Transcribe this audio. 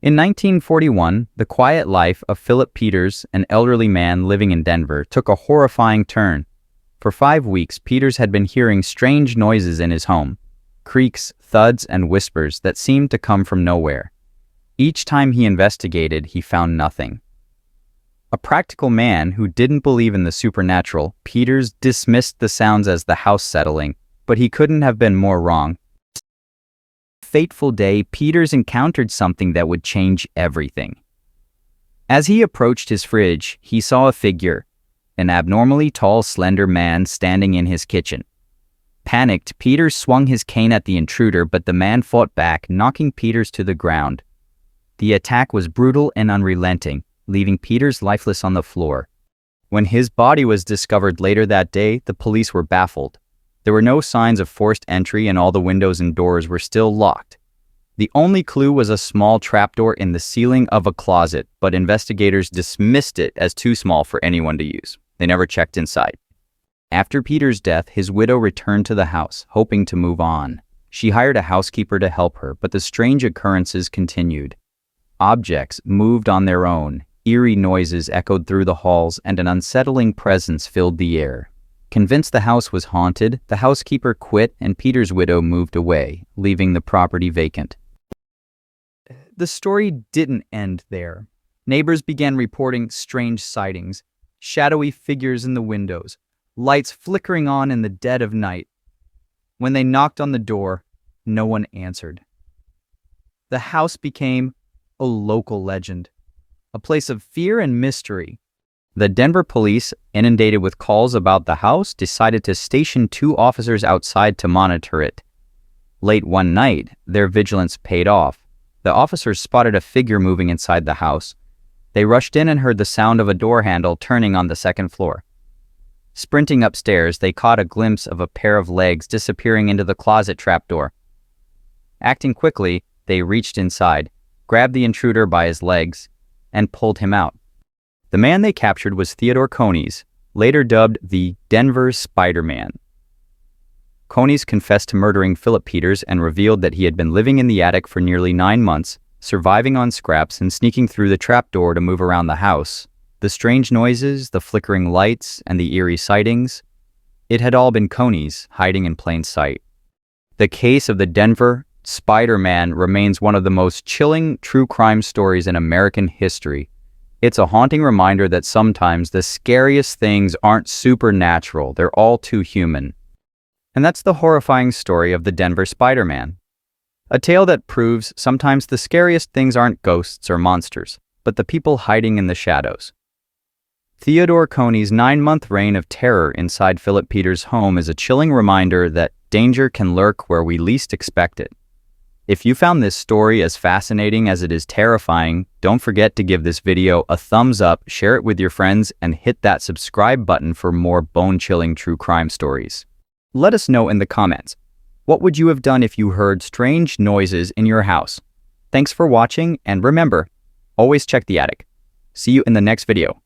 In 1941, the quiet life of Philip Peters, an elderly man living in Denver, took a horrifying turn. For 5 weeks, Peters had been hearing strange noises in his home, creaks, thuds, and whispers that seemed to come from nowhere. Each time he investigated, he found nothing. A practical man who didn't believe in the supernatural, Peters dismissed the sounds as the house settling, but he couldn't have been more wrong. Fateful day, Peters encountered something that would change everything. As he approached his fridge, he saw a figure, an abnormally tall, slender man standing in his kitchen. Panicked, Peters swung his cane at the intruder, but the man fought back, knocking Peters to the ground. The attack was brutal and unrelenting, leaving Peters lifeless on the floor. When his body was discovered later that day, the police were baffled. There were no signs of forced entry and all the windows and doors were still locked. The only clue was a small trapdoor in the ceiling of a closet, but investigators dismissed it as too small for anyone to use. They never checked inside. After Peters' death, his widow returned to the house, hoping to move on. She hired a housekeeper to help her, but the strange occurrences continued. Objects moved on their own, eerie noises echoed through the halls, and an unsettling presence filled the air. Convinced the house was haunted, the housekeeper quit and Peters' widow moved away, leaving the property vacant. The story didn't end there. Neighbors began reporting strange sightings, shadowy figures in the windows, lights flickering on in the dead of night. When they knocked on the door, no one answered. The house became a local legend, a place of fear and mystery. The Denver police, inundated with calls about the house, decided to station 2 officers outside to monitor it. Late one night, their vigilance paid off. The officers spotted a figure moving inside the house. They rushed in and heard the sound of a door handle turning on the second floor. Sprinting upstairs, they caught a glimpse of a pair of legs disappearing into the closet trapdoor. Acting quickly, they reached inside, grabbed the intruder by his legs, and pulled him out. The man they captured was Theodore Coneys, later dubbed the Denver Spider-Man. Coneys confessed to murdering Philip Peters and revealed that he had been living in the attic for nearly 9 months, surviving on scraps and sneaking through the trapdoor to move around the house. The strange noises, the flickering lights, and the eerie sightings, it had all been Coneys hiding in plain sight. The case of the Denver Spider-Man remains one of the most chilling true crime stories in American history. It's a haunting reminder that sometimes the scariest things aren't supernatural, they're all too human. And that's the horrifying story of the Denver Spider-Man. A tale that proves sometimes the scariest things aren't ghosts or monsters, but the people hiding in the shadows. Theodore Coneys' 9-month reign of terror inside Philip Peters' home is a chilling reminder that danger can lurk where we least expect it. If you found this story as fascinating as it is terrifying, don't forget to give this video a thumbs up, share it with your friends, and hit that subscribe button for more bone-chilling true crime stories. Let us know in the comments, what would you have done if you heard strange noises in your house? Thanks for watching, and remember, always check the attic. See you in the next video.